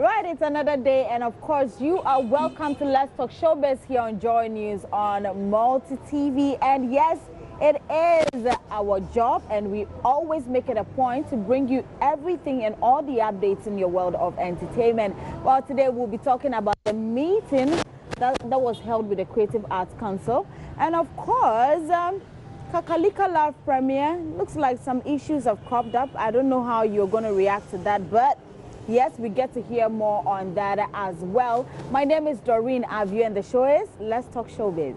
Right, it's another day, and of course, you are welcome to Let's Talk Showbiz here on Joy News on Multi TV. And yes, it is our job, and we always make it a point to bring you everything and all the updates in your world of entertainment. Well, today we'll be talking about the meeting that was held with the Creative Arts Council, and of course, Kakalika Live premiere. Looks like some issues have cropped up. I don't know how you're going to react to that, but yes, we get to hear more on that as well. My name is Doreen Avio, and the show is Let's Talk Showbiz.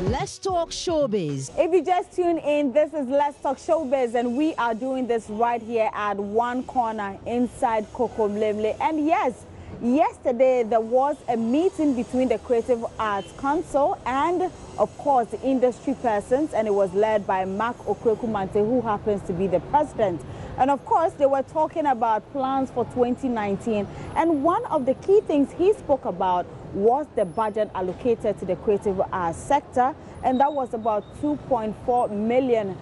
Let's Talk Showbiz. If you just tune in, this is Let's Talk Showbiz, and we are doing this right here at One Corner inside Coco Mlemle. And yes, yesterday there was a meeting between the Creative Arts Council and, of course, the industry persons, and it was led by Mark Okweku-Mante, who happens to be the president. And of course, they were talking about plans for 2019. And one of the key things he spoke about was the budget allocated to the creative arts sector. And that was about $2.4 million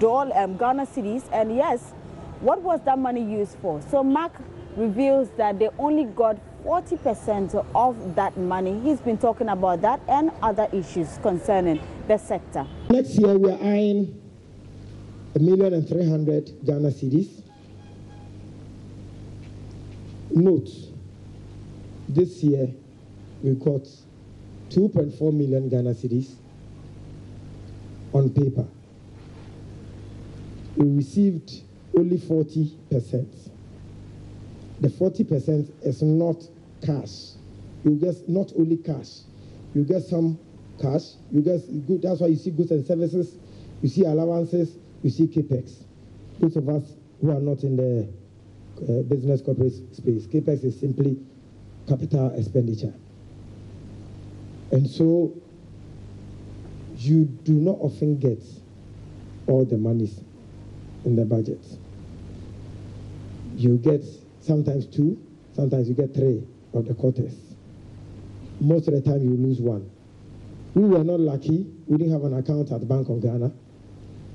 Ghana cedis. And yes, what was that money used for? So Mark reveals that they only got 40% of that money. He's been talking about that and other issues concerning the sector. Next year, we are eyeing 1,300,000 Ghana cedis. Note, this year we got 2.4 million Ghana cedis on paper. We received only 40%. The 40% is not cash. You get not only cash, you get some cash. You get good. That's why you see goods and services. You see allowances. You see CAPEX. Those of us who are not in the business corporate space, CAPEX is simply capital expenditure. And so you do not often get all the monies in the budget. You get sometimes 2, sometimes you get 3 of the quarters. Most of the time you lose 1. We were not lucky. We didn't have an account at the Bank of Ghana.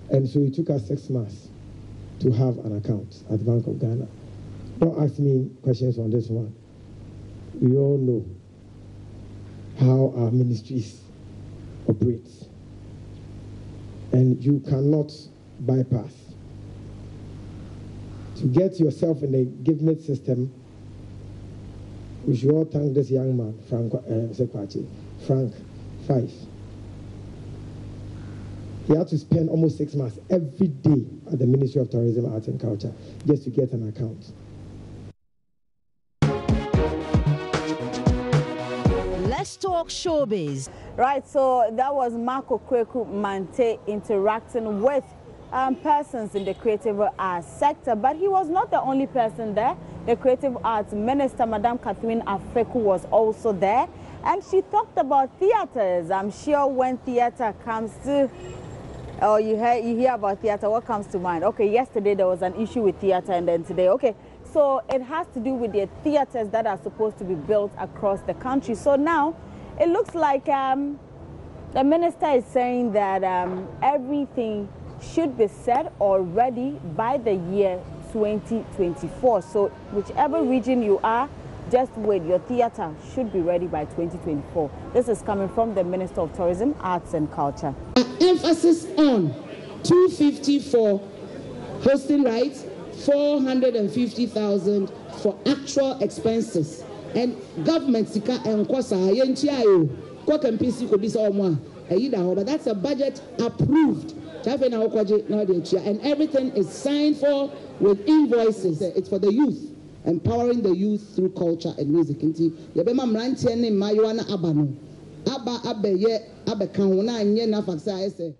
And so it took us 6 months to have an account at the Bank of Ghana. Don't ask me questions on this one. We all know how our ministries operate. And you cannot bypass. To get yourself in the government system, we should all thank this young man, Frank 5. He had to spend almost 6 months every day at the Ministry of Tourism, Arts and Culture just to get an account. Let's Talk Showbiz. Right, so that was Mark Okweku-Mante interacting with persons in the creative arts sector. But he was not the only person there. The Creative Arts Minister, Madam Catherine Afeku, was also there. And she talked about theaters. I'm sure when theater comes to... Oh, you hear about theater, what comes to mind? Okay, yesterday there was an issue with theater, and then today, okay. So it has to do with the theaters that are supposed to be built across the country. So now it looks like the minister is saying that everything should be set or ready by the year 2024. So whichever region you are, just wait, your theater should be ready by 2024. This is coming from the Minister of Tourism, Arts and Culture. Emphasis on 250 for hosting rights, 450,000 for actual expenses. And government sika enkosa yentiayo kwa kampisi ko bisa omo ayida, but that's a budget approved. And everything is signed for with invoices. It's for the youth. Empowering the youth through culture and music.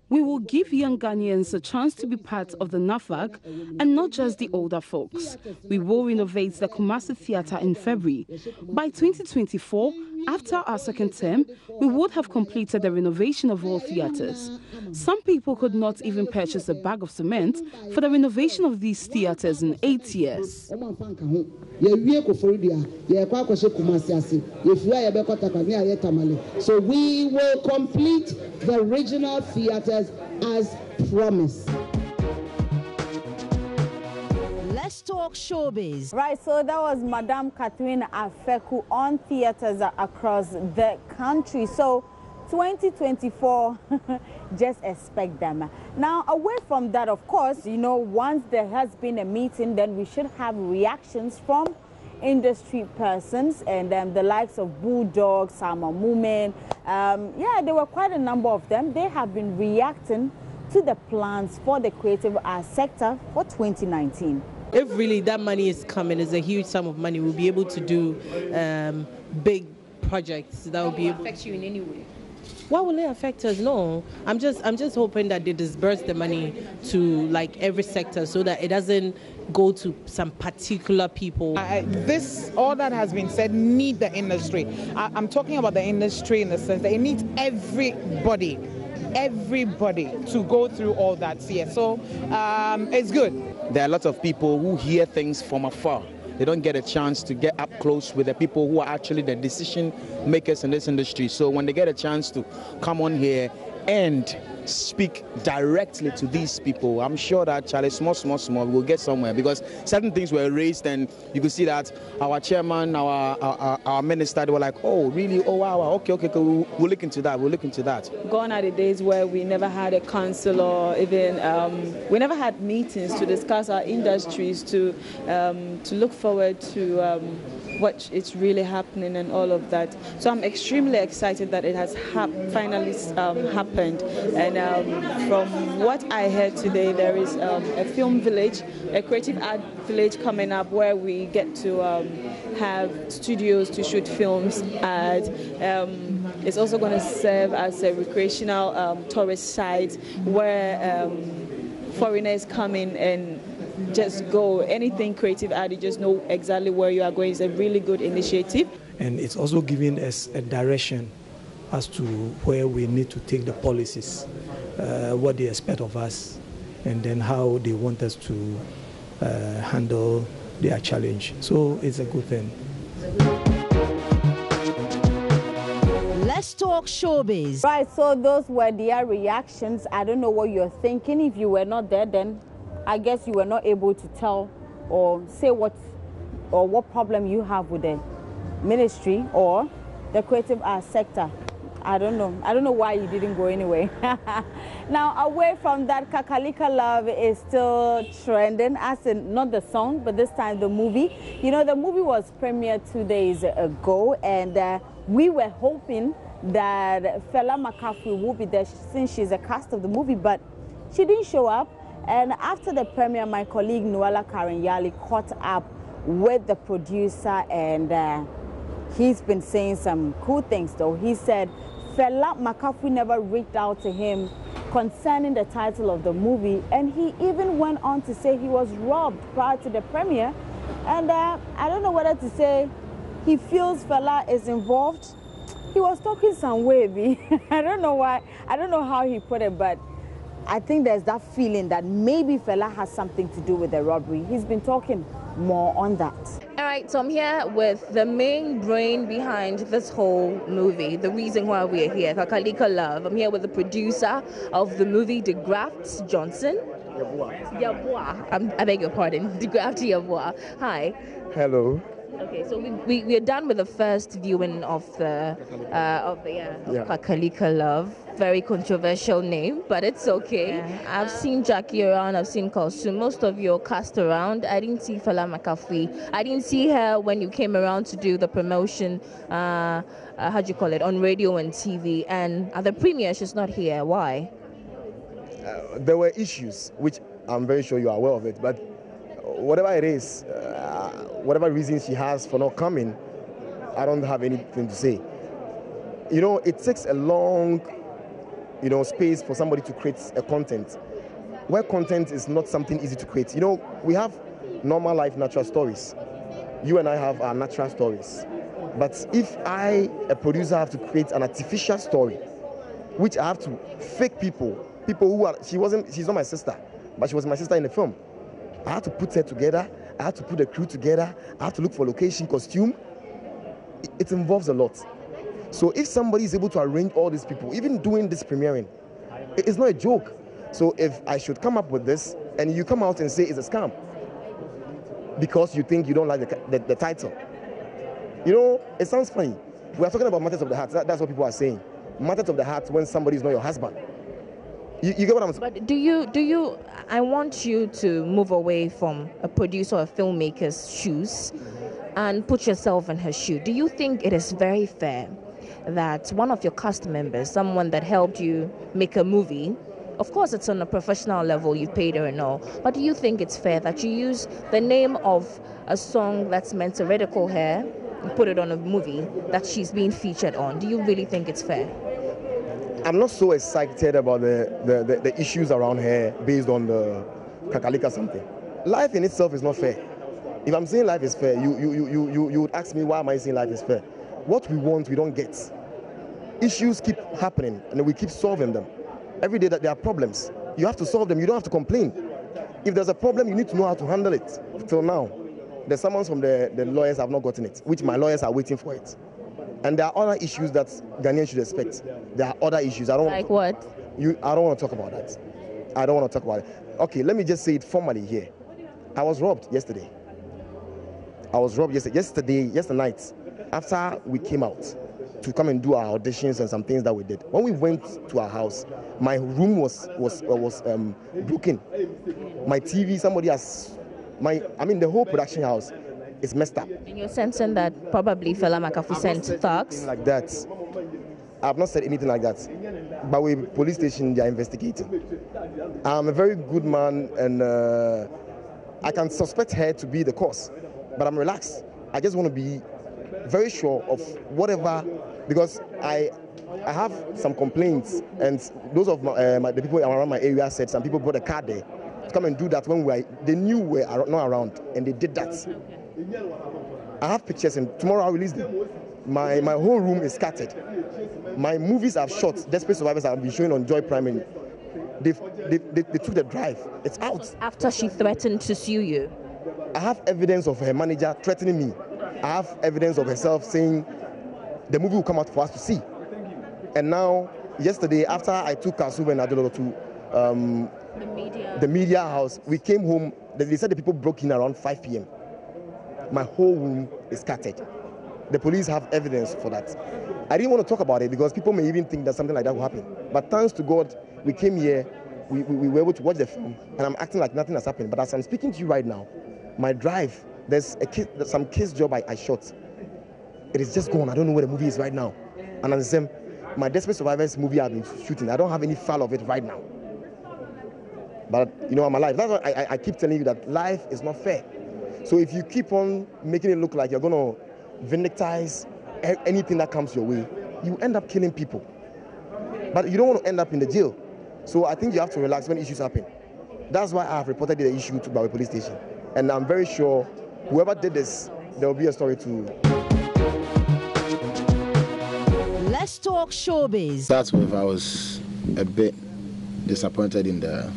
We will give young Ghanaians a chance to be part of the NAFAC and not just the older folks. We will renovate the Kumasi Theatre in February. By 2024, after our second term, we would have completed the renovation of all theatres. Some people could not even purchase a bag of cement for the renovation of these theatres in 8 years. So we will complete the regional theatres as promised. Let's talk showbiz. Right, so that was Madam Catherine Afeku on theaters across the country. So 2024, just expect them. Now, away from that, of course, you know, once there has been a meeting, then we should have reactions from industry persons, and the likes of Bulldog, Sama Mumen. Yeah, there were quite a number of them. They have been reacting to the plans for the creative arts sector for 2019. If really that money is coming, is a huge sum of money, we'll be able to do big projects that will be able affect you in any way. Why will it affect us? No, I'm just hoping that they disperse the money to like every sector so that it doesn't go to some particular people. All that has been said need the industry. I'm talking about the industry in the sense that it needs everybody to go through all that. Yeah, so it's good. There are lots of people who hear things from afar. They don't get a chance to get up close with the people who are actually the decision makers in this industry. So when they get a chance to come on here and speak directly to these people, I'm sure that Charlie, small, we'll get somewhere, because certain things were raised and you could see that our chairman, our minister, they were like, oh, really? Oh, wow, okay, we'll look into that. Gone are the days where we never had a council or even, we never had meetings to discuss our industries, to look forward to what is really happening and all of that. So I'm extremely excited that it has finally happened. And from what I heard today, there is a film village, a creative art village coming up where we get to have studios to shoot films at. It's also going to serve as a recreational tourist site where foreigners come in and just go. Anything creative art, you just know exactly where you are going. It's a really good initiative. And it's also giving us a direction as to where we need to take the policies, what they expect of us, and then how they want us to handle their challenge. So it's a good thing. Let's talk showbiz. Right, so those were their reactions. I don't know what you're thinking. If you were not there, then I guess you were not able to tell or say what problem you have with the ministry or the creative arts sector. I don't know why you didn't go anyway. Now, away from that, Kakalika Love is still trending, as in not the song, but this time the movie. You know, the movie was premiered 2 days ago, and we were hoping that Fela McCaffrey will be there since she's a cast of the movie, but she didn't show up. And after the premiere, my colleague Noella Karen Yali caught up with the producer, and he's been saying some cool things though. He said Fela McCaffrey never reached out to him concerning the title of the movie, and he even went on to say he was robbed prior to the premiere. And I don't know whether to say he feels Fela is involved. He was talking some way, I don't know why, I don't know how he put it, but I think there's that feeling that maybe Fela has something to do with the robbery. He's been talking more on that. All right, so I'm here with the main brain behind this whole movie, the reason why we're here, Kakalika Love. I'm here with the producer of the movie, De Graft Johnson. Yabua. I beg your pardon, De Graft Yabua. Hi. Hello. Okay, so we're done with the first viewing of Kakalika Love. Very controversial name, but it's okay. Yeah. I've seen Jackie around, I've seen Kalsu, most of your cast around. I didn't see Fela McCaffrey. I didn't see her when you came around to do the promotion, how do you call it, on radio and TV. And at the premiere, she's not here. Why? There were issues, which I'm very sure you are aware of it, but whatever it is, whatever reason she has for not coming, I don't have anything to say. You know, it takes a long, space for somebody to create a content, where content is not something easy to create. You know, we have normal life, natural stories. You and I have our natural stories. But if I, a producer, have to create an artificial story, which I have to fake people who are, she's not my sister, but she was my sister in the film. I have to put her together, I have to put the crew together, I have to look for location, costume. It involves a lot. So if somebody is able to arrange all these people, even doing this premiering, it's not a joke. So if I should come up with this and you come out and say it's a scam, because you think you don't like the title. You know, it sounds funny. We are talking about matters of the heart. That's what people are saying. Matters of the heart when somebody is not your husband. You get what I'm saying? But do you, I want you to move away from a producer or a filmmaker's shoes and put yourself in her shoe. Do you think it is very fair that one of your cast members, someone that helped you make a movie, of course it's on a professional level, you paid her and all, but do you think it's fair that you use the name of a song that's meant to ridicule her and put it on a movie that she's being featured on? Do you really think it's fair? I'm not so excited about the issues around her based on the kakalika something. Life in itself is not fair. If I'm saying life is fair, you would ask me why am I saying life is fair? What we want, we don't get. Issues keep happening and we keep solving them. Every day that there are problems, you have to solve them. You don't have to complain. If there's a problem, you need to know how to handle it. Till now, the summons from the lawyers have not gotten it, which my lawyers are waiting for it. And there are other issues that Ghanaians should expect. There are other issues. I don't like what? I don't want to talk about that. I don't want to talk about it. Okay, let me just say it formally here. I was robbed yesterday. I was robbed yesterday night, after we came out to come and do our auditions and some things that we did. When we went to our house, my room was broken. My TV, the whole production house is messed up. And you're sensing that probably Fela Makafu sent thugs? Like that. I've not said anything like that. But with police station, they are investigating. I'm a very good man, and I can suspect her to be the cause. But I'm relaxed. I just want to be very sure of whatever, because I have some complaints, and those of the people around my area said some people brought a car there to come and do that when they knew we were not around, and they did that. I have pictures, and tomorrow I'll release them. My whole room is scattered. My movies I've shot, Desperate Survivors, I've been showing on Joy Prime. They took the drive. It's out. After she threatened to sue you? I have evidence of her manager threatening me. I have evidence of herself saying the movie will come out for us to see. And now, yesterday, after I took Kasu and Adolo to the media house, we came home. They said the people broke in around 5 p.m. My whole room is scattered. The police have evidence for that. I didn't want to talk about it because people may even think that something like that will happen. But thanks to God, we came here, we were able to watch the film, and I'm acting like nothing has happened. But as I'm speaking to you right now, my drive, there's some case job I shot. It is just gone. I don't know where the movie is right now. And at the same, my Desperate Survivors movie I've been shooting, I don't have any file of it right now. But you know, I'm alive. That's why I keep telling you that life is not fair. So if you keep on making it look like you're going to vindictize anything that comes your way, you end up killing people. But you don't want to end up in the jail. So I think you have to relax when issues happen. That's why I have reported the issue to Bawe Police Station. And I'm very sure whoever did this, there will be a story to. Let's talk showbiz. That's what I was a bit disappointed in the.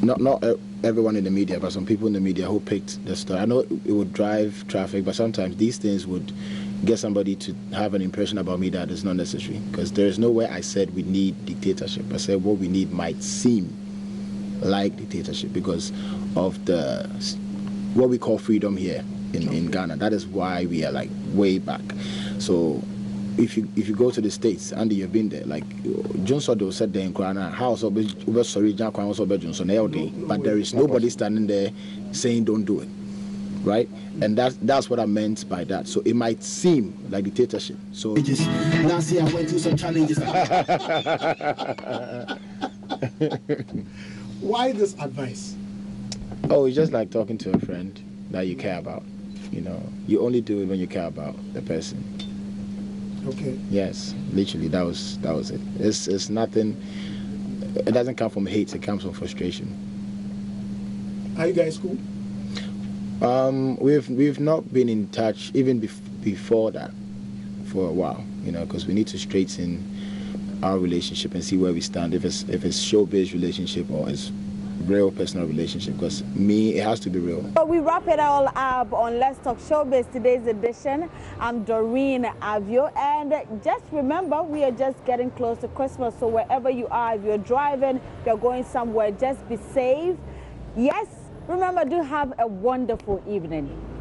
Not everyone in the media, but some people in the media who picked the story. I know it would drive traffic, but sometimes these things would get somebody to have an impression about me that is not necessary. Because there is nowhere I said we need dictatorship. I said what we need might seem like dictatorship because of what we call freedom here in Ghana. That is why we are like way back. So if you go to the States, Andy, you've been there, like Johnson they said there in Ghana, house sorry, Johnson, but there is nobody standing there saying don't do it. Right? And that's what I meant by that. So it might seem like dictatorship. So last year I went through some challenges. Why this advice? Oh, it's just like talking to a friend that you care about. You know, you only do it when you care about the person. Okay. Yes, literally, that was it. It's nothing. It doesn't come from hate. It comes from frustration. Are you guys cool? We've not been in touch even before that for a while. You know, because we need to straighten our relationship and see where we stand. If it's showbiz relationship or it's real personal relationship, because it has to be real. So we wrap it all up on Let's Talk Showbiz, today's edition. I'm Doreen Avio, and just remember, we are just getting close to Christmas, so wherever you are, if you're driving, you're going somewhere, just be safe. Yes, Remember, do have a wonderful evening.